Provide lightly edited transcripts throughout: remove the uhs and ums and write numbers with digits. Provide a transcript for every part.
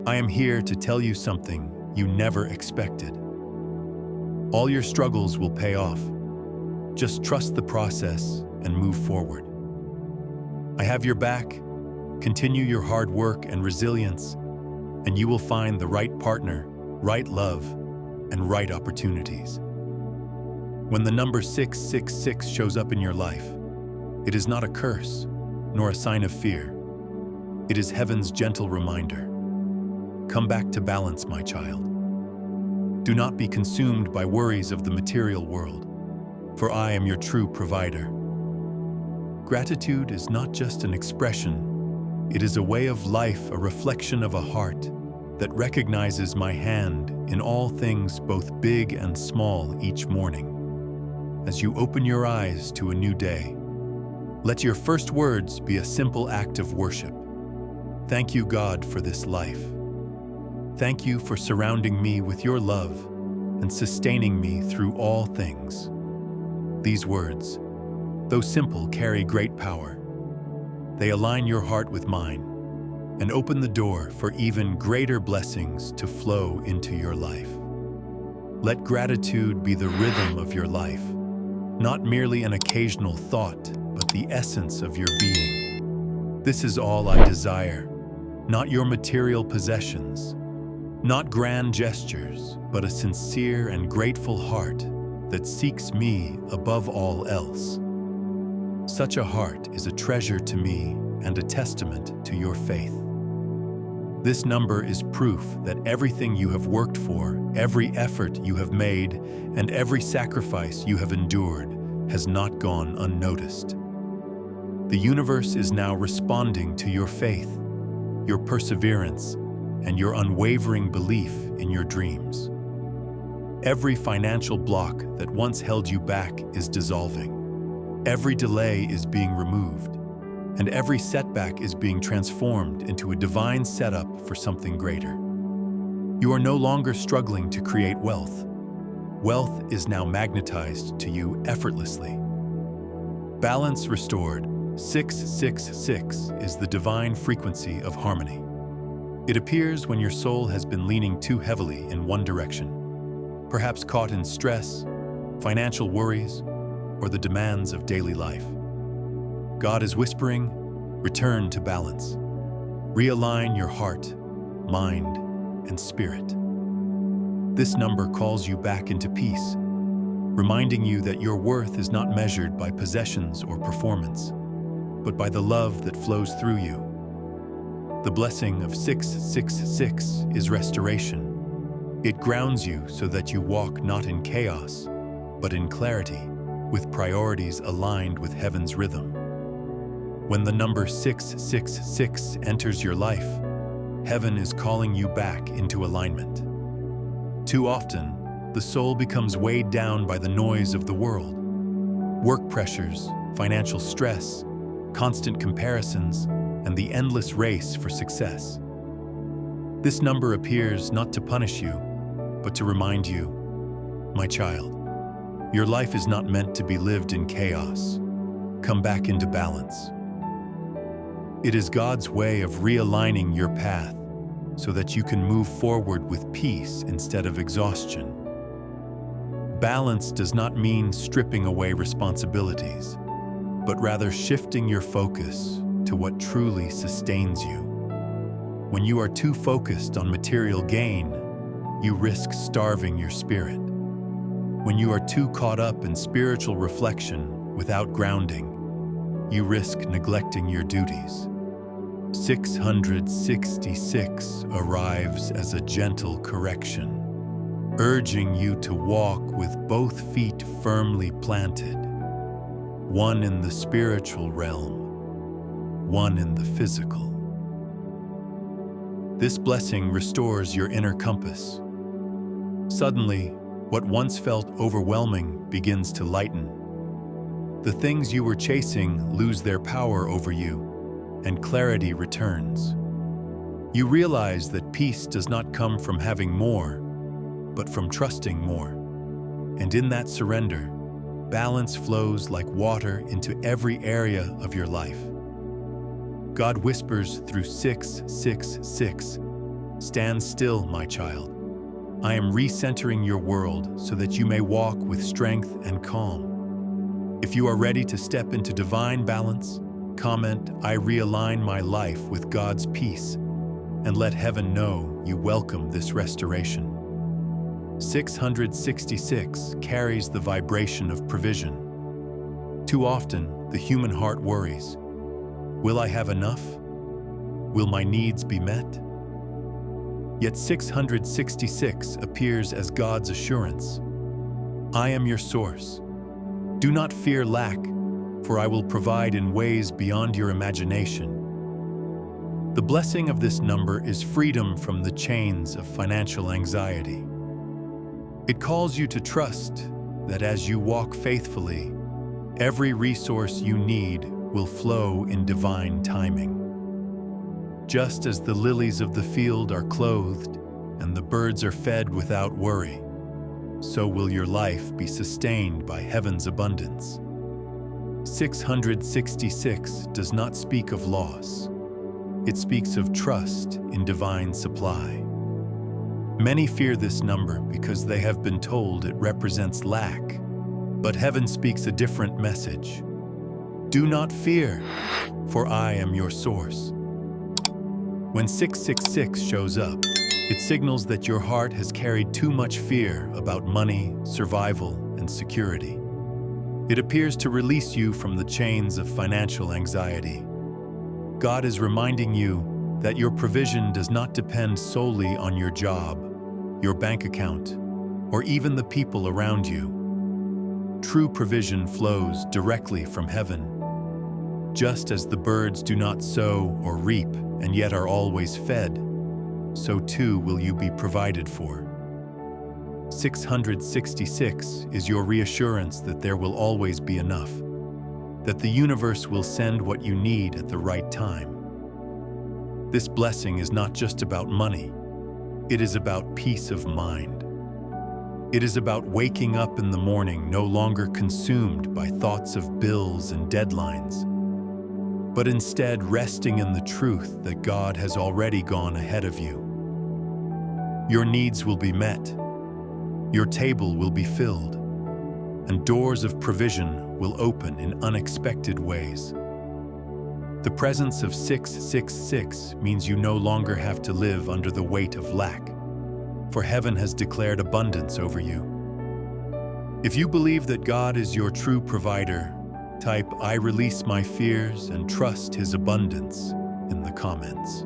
I am here to tell you something you never expected. All your struggles will pay off. Just trust the process and move forward. I have your back. Continue your hard work and resilience, and you will find the right partner, right love, and right opportunities. When the number 666 shows up in your life, it is not a curse, nor a sign of fear. It is heaven's gentle reminder. Come back to balance, my child. Do not be consumed by worries of the material world, for I am your true provider. Gratitude is not just an expression, it is a way of life, a reflection of a heart that recognizes my hand in all things both big and small each morning. As you open your eyes to a new day, let your first words be a simple act of worship. Thank you, God, for this life. Thank you for surrounding me with your love and sustaining me through all things. These words, though simple, carry great power. They align your heart with mine and open the door for even greater blessings to flow into your life. Let gratitude be the rhythm of your life, not merely an occasional thought, but the essence of your being. This is all I desire, not your material possessions, not grand gestures, but a sincere and grateful heart that seeks me above all else. Such a heart is a treasure to me and a testament to your faith. This number is proof that everything you have worked for, every effort you have made, and every sacrifice you have endured has not gone unnoticed. The universe is now responding to your faith, your perseverance, and your unwavering belief in your dreams. Every financial block that once held you back is dissolving. Every delay is being removed, and every setback is being transformed into a divine setup for something greater. You are no longer struggling to create wealth. Wealth is now magnetized to you effortlessly. Balance restored. 666 is the divine frequency of harmony. It appears when your soul has been leaning too heavily in one direction, perhaps caught in stress, financial worries, or the demands of daily life. God is whispering, return to balance. Realign your heart, mind, and spirit. This number calls you back into peace, reminding you that your worth is not measured by possessions or performance, but by the love that flows through you. The blessing of 666 is restoration. It grounds you so that you walk not in chaos, but in clarity, with priorities aligned with heaven's rhythm. When the number 666 enters your life, heaven is calling you back into alignment. Too often, the soul becomes weighed down by the noise of the world. Work pressures, financial stress, constant comparisons, and the endless race for success. This number appears not to punish you, but to remind you, my child, your life is not meant to be lived in chaos. Come back into balance. It is God's way of realigning your path so that you can move forward with peace instead of exhaustion. Balance does not mean stripping away responsibilities, but rather shifting your focus to what truly sustains you. When you are too focused on material gain, you risk starving your spirit. When you are too caught up in spiritual reflection without grounding, you risk neglecting your duties. 666 arrives as a gentle correction, urging you to walk with both feet firmly planted, one in the spiritual realm, one in the physical. This blessing restores your inner compass. Suddenly, what once felt overwhelming begins to lighten. The things you were chasing lose their power over you, and clarity returns. You realize that peace does not come from having more, but from trusting more. And in that surrender, balance flows like water into every area of your life. God whispers through 666, Stand still, my child. I am recentering your world so that you may walk with strength and calm. If you are ready to step into divine balance, comment, "I realign my life with God's peace," and let heaven know you welcome this restoration. 666 carries the vibration of provision. Too often, the human heart worries. Will I have enough? Will my needs be met? Yet 666 appears as God's assurance. I am your source. Do not fear lack, for I will provide in ways beyond your imagination. The blessing of this number is freedom from the chains of financial anxiety. It calls you to trust that as you walk faithfully, every resource you need will flow in divine timing. Just as the lilies of the field are clothed and the birds are fed without worry, so will your life be sustained by heaven's abundance. 666 does not speak of loss. It speaks of trust in divine supply. Many fear this number because they have been told it represents lack, but heaven speaks a different message. Do not fear, for I am your source. When 666 shows up, it signals that your heart has carried too much fear about money, survival, and security. It appears to release you from the chains of financial anxiety. God is reminding you that your provision does not depend solely on your job, your bank account, or even the people around you. True provision flows directly from heaven. Just as the birds do not sow or reap and yet are always fed, so too will you be provided for. 666 is your reassurance that there will always be enough, that the universe will send what you need at the right time. This blessing is not just about money. It is about peace of mind. It is about waking up in the morning no longer consumed by thoughts of bills and deadlines, but instead resting in the truth that God has already gone ahead of you. Your needs will be met, your table will be filled, and doors of provision will open in unexpected ways. The presence of 666 means you no longer have to live under the weight of lack, for heaven has declared abundance over you. If you believe that God is your true provider, type "I release my fears and trust His abundance" in the comments.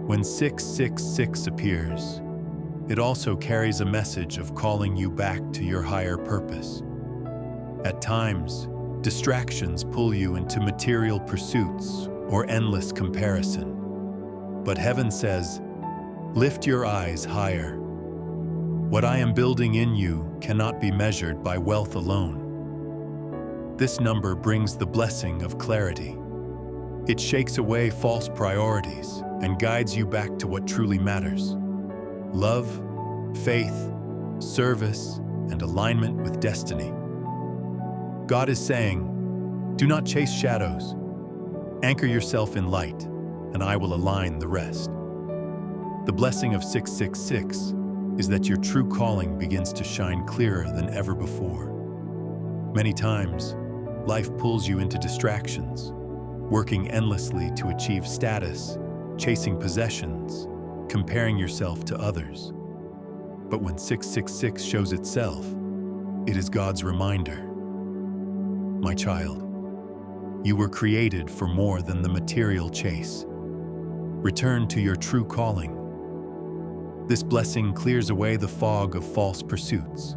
When 666 appears, it also carries a message of calling you back to your higher purpose. At times, distractions pull you into material pursuits or endless comparison. But heaven says, lift your eyes higher. What I am building in you cannot be measured by wealth alone. This number brings the blessing of clarity. It shakes away false priorities and guides you back to what truly matters: love, faith, service, and alignment with destiny. God is saying, do not chase shadows. Anchor yourself in light, and I will align the rest. The blessing of 666 is that your true calling begins to shine clearer than ever before. Many times, life pulls you into distractions, working endlessly to achieve status, chasing possessions, comparing yourself to others. But when 666 shows itself, it is God's reminder. My child, you were created for more than the material chase. Return to your true calling. This blessing clears away the fog of false pursuits.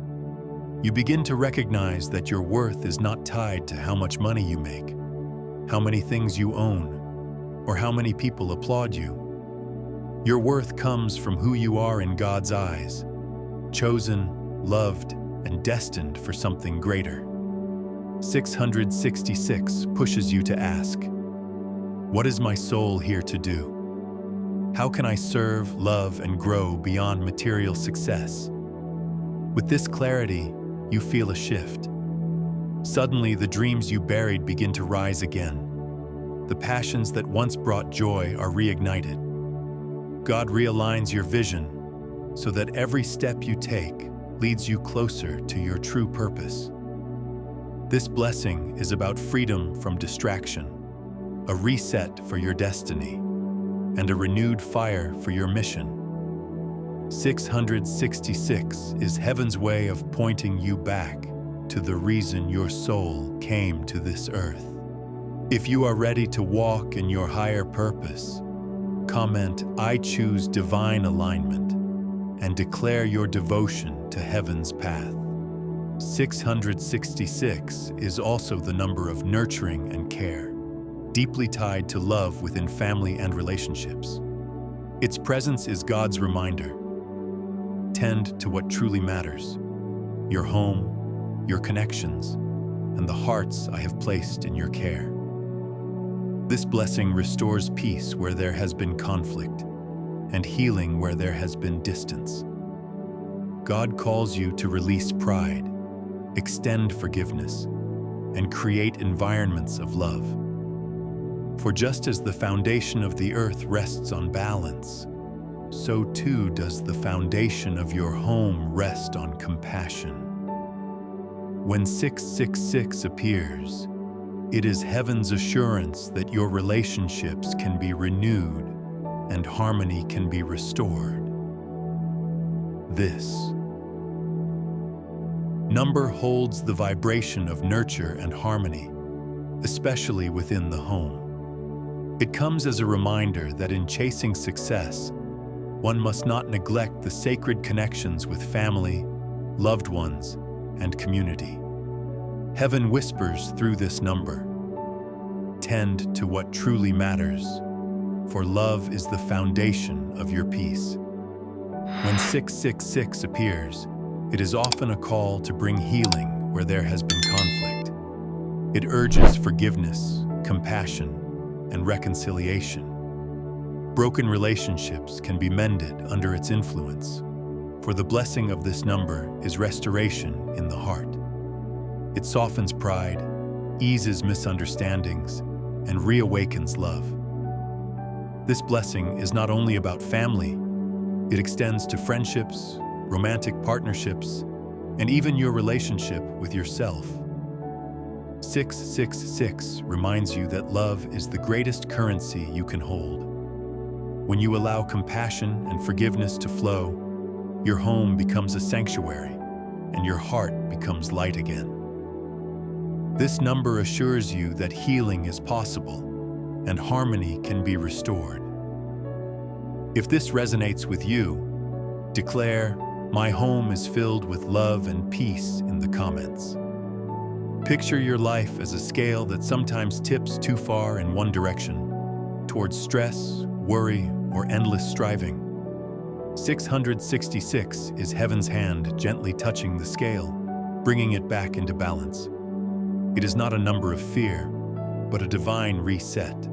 You begin to recognize that your worth is not tied to how much money you make, how many things you own, or how many people applaud you. Your worth comes from who you are in God's eyes, chosen, loved, and destined for something greater. 666 pushes you to ask, what is my soul here to do? How can I serve, love, and grow beyond material success? With this clarity, you feel a shift. Suddenly, the dreams you buried begin to rise again. The passions that once brought joy are reignited. God realigns your vision so that every step you take leads you closer to your true purpose. This blessing is about freedom from distraction, a reset for your destiny, and a renewed fire for your mission. 666 is heaven's way of pointing you back to the reason your soul came to this earth. If you are ready to walk in your higher purpose, comment "I choose divine alignment" and declare your devotion to heaven's path. 666 is also the number of nurturing and care, deeply tied to love within family and relationships. Its presence is God's reminder. Tend to what truly matters: your home, your connections, and the hearts I have placed in your care. This blessing restores peace where there has been conflict and healing where there has been distance. God calls you to release pride, extend forgiveness, and create environments of love. For just as the foundation of the earth rests on balance, so too does the foundation of your home rest on compassion. When 666 appears, it is heaven's assurance that your relationships can be renewed and harmony can be restored. This number holds the vibration of nurture and harmony, especially within the home. It comes as a reminder that in chasing success, one must not neglect the sacred connections with family, loved ones, and community. Heaven whispers through this number: tend to what truly matters, for love is the foundation of your peace. When 666 appears, it is often a call to bring healing where there has been conflict. It urges forgiveness, compassion, and reconciliation. Broken relationships can be mended under its influence, for the blessing of this number is restoration in the heart. It softens pride, eases misunderstandings, and reawakens love. This blessing is not only about family, it extends to friendships, romantic partnerships, and even your relationship with yourself. 666 reminds you that love is the greatest currency you can hold. When you allow compassion and forgiveness to flow, your home becomes a sanctuary, and your heart becomes light again. This number assures you that healing is possible, and harmony can be restored. If this resonates with you, declare, "My home is filled with love and peace" in the comments. Picture your life as a scale that sometimes tips too far in one direction, towards stress, worry, or endless striving. 666 is heaven's hand gently touching the scale, bringing it back into balance. It is not a number of fear, but a divine reset.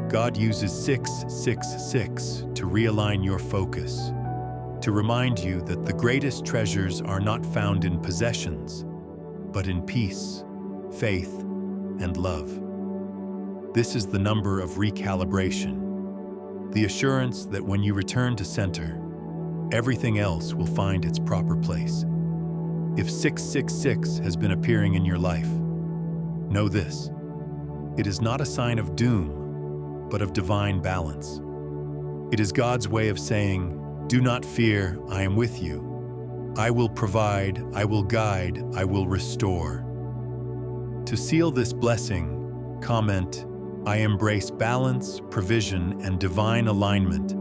God uses 666 to realign your focus, to remind you that the greatest treasures are not found in possessions, but in peace, faith, and love. This is the number of recalibration, the assurance that when you return to center, everything else will find its proper place. If 666 has been appearing in your life, know this: it is not a sign of doom, but of divine balance. It is God's way of saying, "Do not fear, I am with you. I will provide, I will guide, I will restore." To seal this blessing, comment, "I embrace balance, provision, and divine alignment,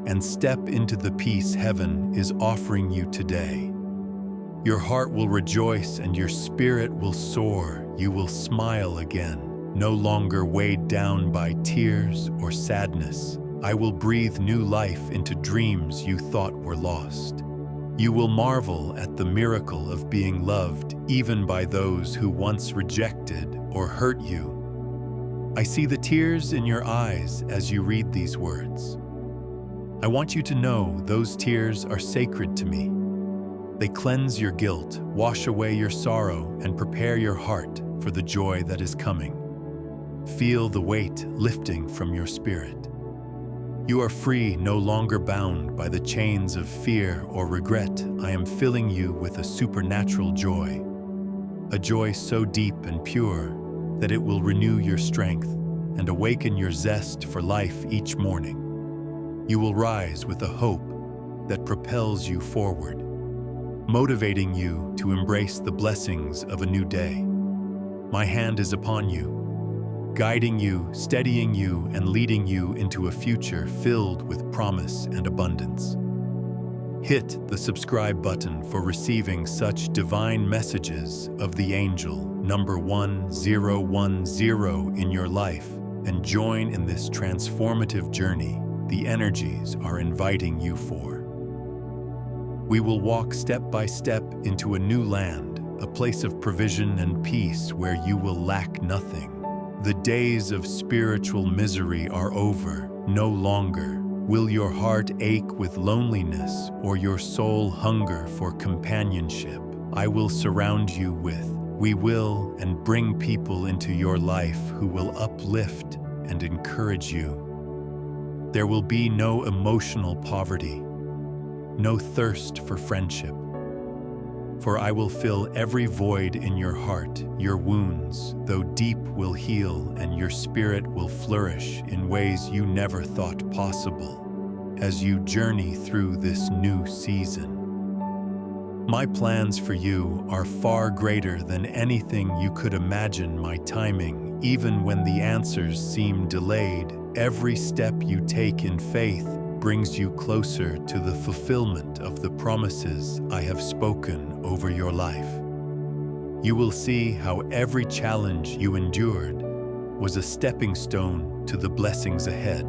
and step into the peace heaven is offering you today." Your heart will rejoice and your spirit will soar. You will smile again, no longer weighed down by tears or sadness. I will breathe new life into dreams you thought were lost. You will marvel at the miracle of being loved even by those who once rejected or hurt you. I see the tears in your eyes as you read these words. I want you to know those tears are sacred to me. They cleanse your guilt, wash away your sorrow, and prepare your heart for the joy that is coming. Feel the weight lifting from your spirit. You are free, no longer bound by the chains of fear or regret. I am filling you with a supernatural joy, a joy so deep and pure that it will renew your strength and awaken your zest for life each morning. You will rise with a hope that propels you forward, motivating you to embrace the blessings of a new day. My hand is upon you, guiding you, steadying you, and leading you into a future filled with promise and abundance. Hit the subscribe button for receiving such divine messages of the angel number 1010 in your life, and join in this transformative journey the energies are inviting you for. We will walk step by step into a new land, a place of provision and peace where you will lack nothing. The days of spiritual misery are over. No longer will your heart ache with loneliness or your soul hunger for companionship. I will surround you with, we will, and bring people into your life who will uplift and encourage you. There will be no emotional poverty, no thirst for friendship. For I will fill every void in your heart. Your wounds, though deep, will heal, and your spirit will flourish in ways you never thought possible as you journey through this new season. My plans for you are far greater than anything you could imagine. My timing, even when the answers seem delayed, every step you take in faith brings you closer to the fulfillment of the promises I have spoken over your life. You will see how every challenge you endured was a stepping stone to the blessings ahead.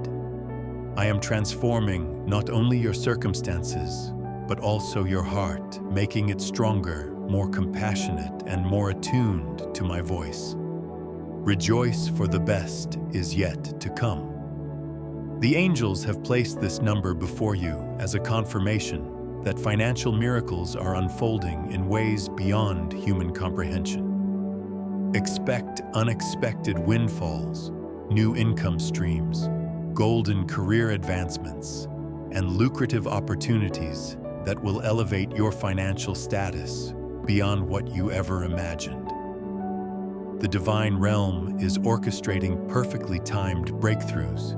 I am transforming not only your circumstances, but also your heart, making it stronger, more compassionate, and more attuned to my voice. Rejoice, for the best is yet to come. The angels have placed this number before you as a confirmation that financial miracles are unfolding in ways beyond human comprehension. Expect unexpected windfalls, new income streams, golden career advancements, and lucrative opportunities that will elevate your financial status beyond what you ever imagined. The divine realm is orchestrating perfectly timed breakthroughs,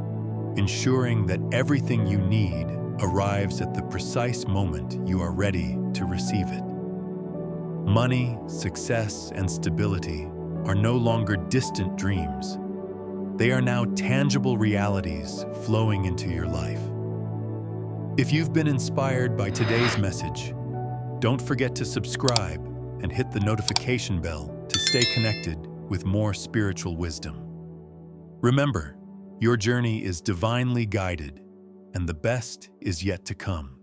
ensuring that everything you need arrives at the precise moment you are ready to receive it. Money, success, and stability are no longer distant dreams. They are now tangible realities flowing into your life. If you've been inspired by today's message, don't forget to subscribe and hit the notification bell to stay connected with more spiritual wisdom. Remember, your journey is divinely guided, and the best is yet to come.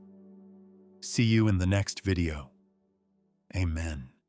See you in the next video. Amen.